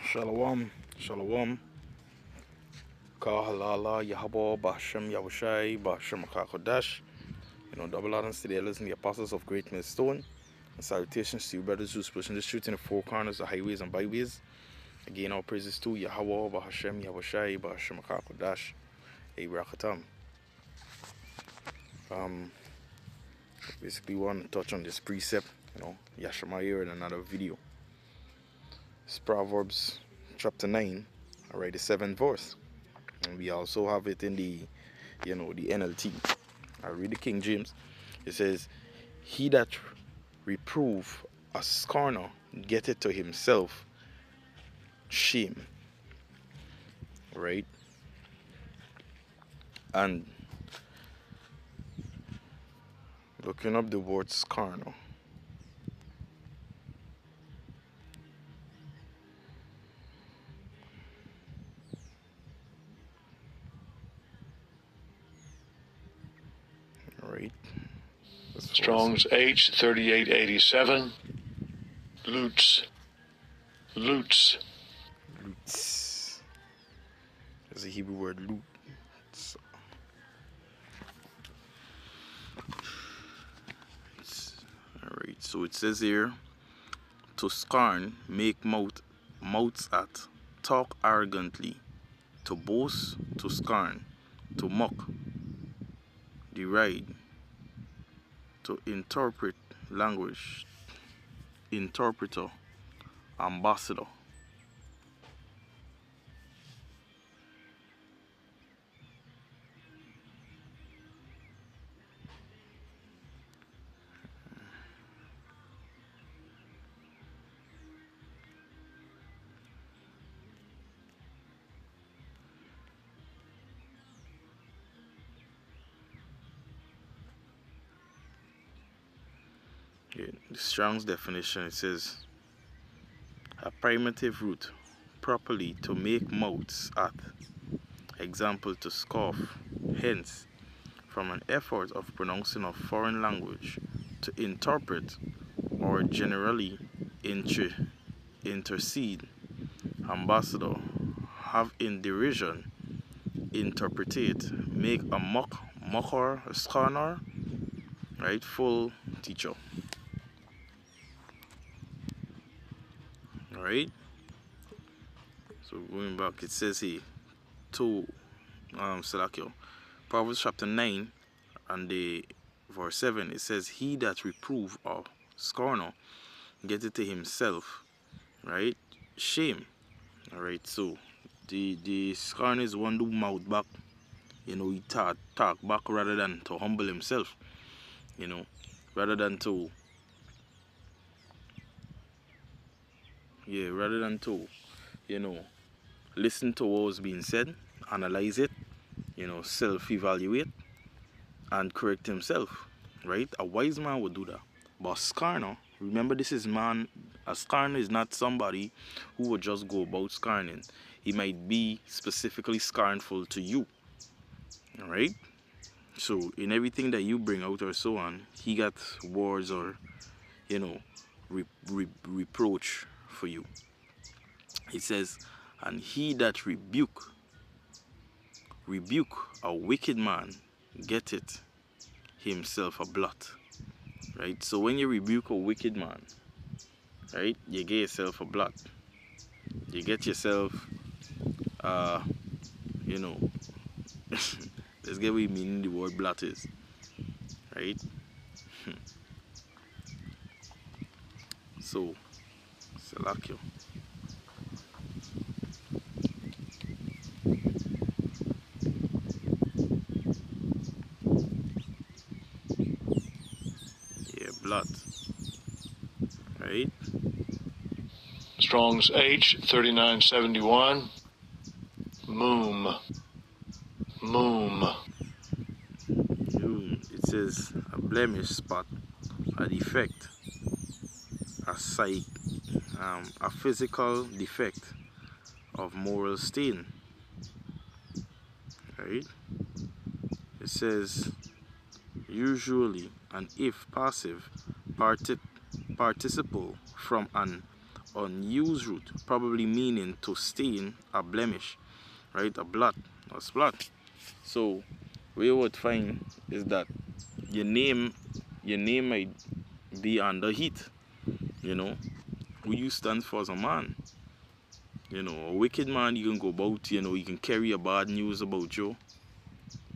Shalom, shalom. Kahalala, Yahweh, Bashem, Yahushai, Bashem, Akakodash. Double honors to the elders and the apostles of Great Millstone. And salutations to you, brothers who's pushing the truth in the four corners, the highways and byways. Again, our praises to Yahweh, Bashem, Yahushai, Bashem, Akakodash. Abrakatam. Basically, want to touch on this precept, Yashamayir in another video. It's Proverbs chapter 9, alright, the 7th verse. And we also have it in the NLT. I read the King James. It says, "He that reprove a scorner getteth to himself shame." Right? And looking up the word scorner, right? Strong's H 3887. Loots. Loots. There's a Hebrew word loot. Alright, so it says here, to scorn, make mouths at, talk arrogantly, to boast, to scorn, to mock, deride, to interpret language, interpreter, ambassador. The Strong's definition, it says, a primitive root, properly to make mouths at, example to scoff, hence, from an effort of pronouncing a foreign language, to interpret, or generally intercede, ambassador, have in derision, interpretate, make a mocker, a scorner, right, full teacher. Alright, so going back, it says here to Salakio, Proverbs chapter 9 and the verse 7, it says, "He that reprove or scorner getteth to himself," right, shame. Alright, so the scorner is one who mouth back, he talk back rather than to humble himself, rather than to listen to what's being said, analyze it, self-evaluate, and correct himself, right? A wise man would do that. But scorner, remember, a scorner is not somebody who would just go about scorning. He might be specifically scornful to you, all right? So in everything that you bring out or so on, he got words or, reproach for you. It says, and he that rebuke a wicked man getteth himself a blot. Right? So when you rebuke a wicked man, right, you get yourself a blot. You get yourself let's get what you mean the word blot is. Right? So Salakio. Blood, right? Strong's H 3971. Moom. It says a blemish, spot, a defect, a physical defect of moral stain. Right? It says usually and if passive participle from an unused root, probably meaning to stain, a blemish, right? A blot, a spot. So what you would find is that your name might be under heat, you know. Who you stand for as a man. You know, a wicked man you can go about, you know, you can carry a bad news about you,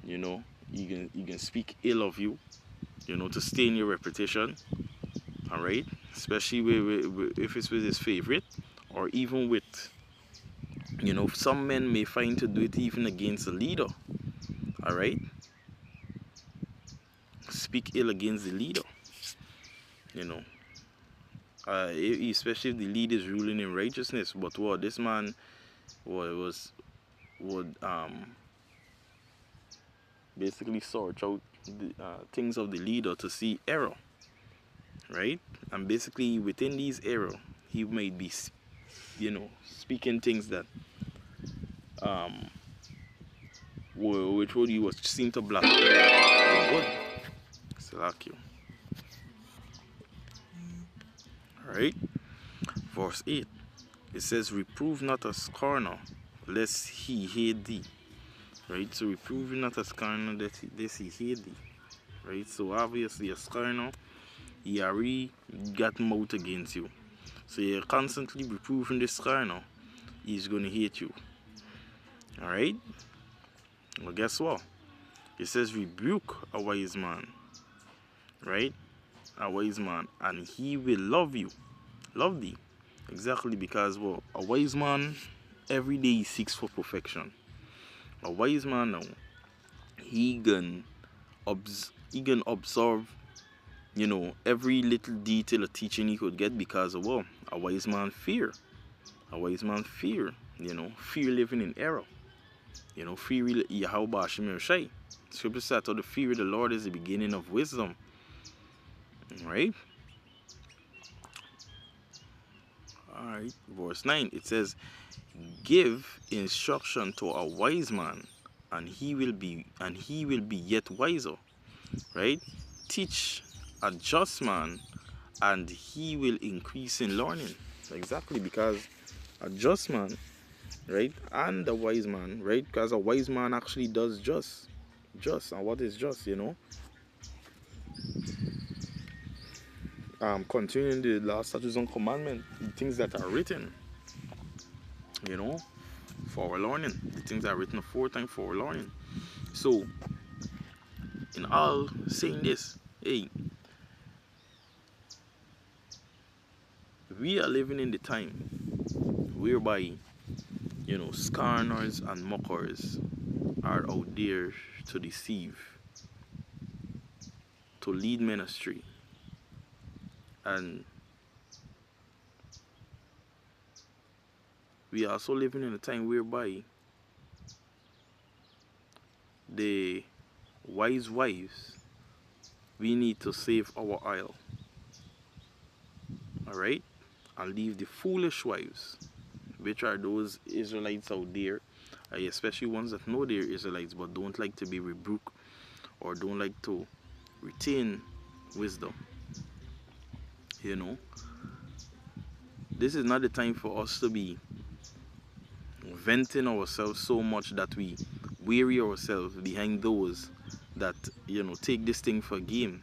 you know, you can speak ill of you, you know, to stain your reputation. Alright? Especially if it's with his favorite, or even with, you know, some men may find to do it even against a leader. Alright? Speak ill against the leader. You know. Especially if the leader is ruling in righteousness. But what this man would basically sort out the things of the leader to see error, right? And basically within these error, he might be, you know, speaking things that which would you seem to block the good. So like you. Alright? Verse 8. It says, reprove not a scorner, lest he hate thee. Right? So reprove not a scorner, lest he hate thee. Right? So obviously a scorner, he already got mouth against you. So you're constantly reproving this scorner, he's gonna hate you. Alright? Well, guess what? It says rebuke a wise man. Right? A wise man, and he will love you. Love thee. Exactly, because well, a wise man every day he seeks for perfection. A wise man now, he can observe, you know, every little detail of teaching he could get, because of what? A wise man fear. A wise man fear, you know, fear living in error. You know, fear Yahweh Shemir Shai. Scripture says that the fear of the Lord is the beginning of wisdom. Right? Alright, verse 9, it says, give instruction to a wise man, and he will be yet wiser. Right? Teach a just man, and he will increase in learning. Exactly, because a just man, right, and a wise man, right, because a wise man actually does just. And what is just, you know? Continuing the law, statutes, and commandment, the things that are written, you know, for our learning, the things that are written aforetime for our learning. So, in all saying this, hey, we are living in the time whereby, you know, scorners and mockers are out there to deceive, to lead men astray, and we are also living in a time whereby the wise wives, we need to save our oil, alright, and leave the foolish wives, which are those Israelites out there, especially ones that know they're Israelites but don't like to be rebuked or don't like to retain wisdom. You know, this is not the time for us to be venting ourselves so much that we weary ourselves behind those that, you know, take this thing for a game.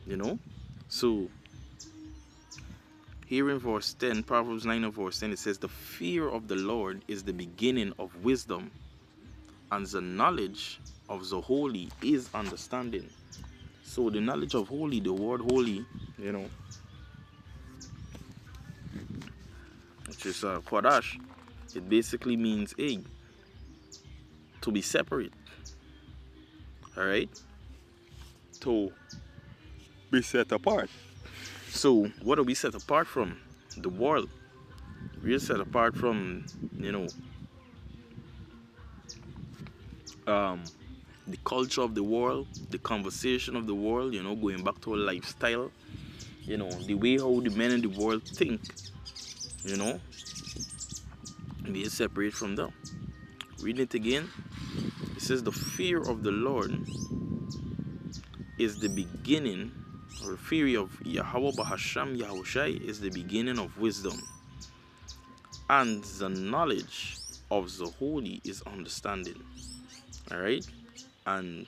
You know, so here in verse 10, Proverbs 9 and verse 10, it says, the fear of the Lord is the beginning of wisdom, and the knowledge of the holy is understanding. So the knowledge of holy, the word holy, you know, which is Kodash, it basically means to be separate. Alright? To be set apart. So what are we set apart from? The world. We are set apart from, you know, the culture of the world, the conversation of the world, you know, going back to a lifestyle, you know, the way how the men in the world think, you know, we are separate from them. Read it again. It says the fear of the Lord is the beginning or the theory of Yahweh Bahasham Yahushai is the beginning of wisdom, and the knowledge of the holy is understanding. Alright? And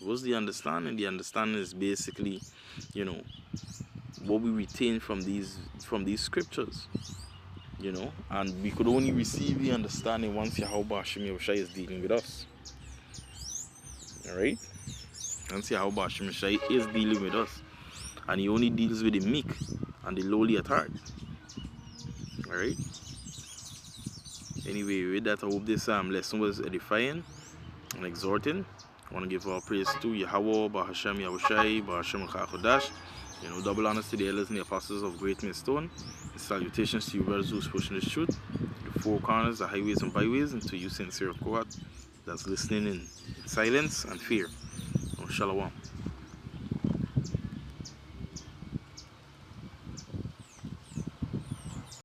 what's the understanding? The understanding is basically, what we retain from these scriptures. And we could only receive the understanding once Yahweh Hashem Yahushai is dealing with us. Alright? Once Yahweh Hashem Yahushai is dealing with us, and he only deals with the meek and the lowly at heart. Alright? Anyway, with that, I hope this lesson was edifying and exhorting. I want to give all praise to Yahweh, Bahasham Yahushai, Bahasham Chachodash. Double honors to the elders and the apostles of Great Millstone. And salutations to you brothers who's pushing the truth, the four corners, the highways and byways, and to you sincere cohort that's listening in silence and fear. Shalom.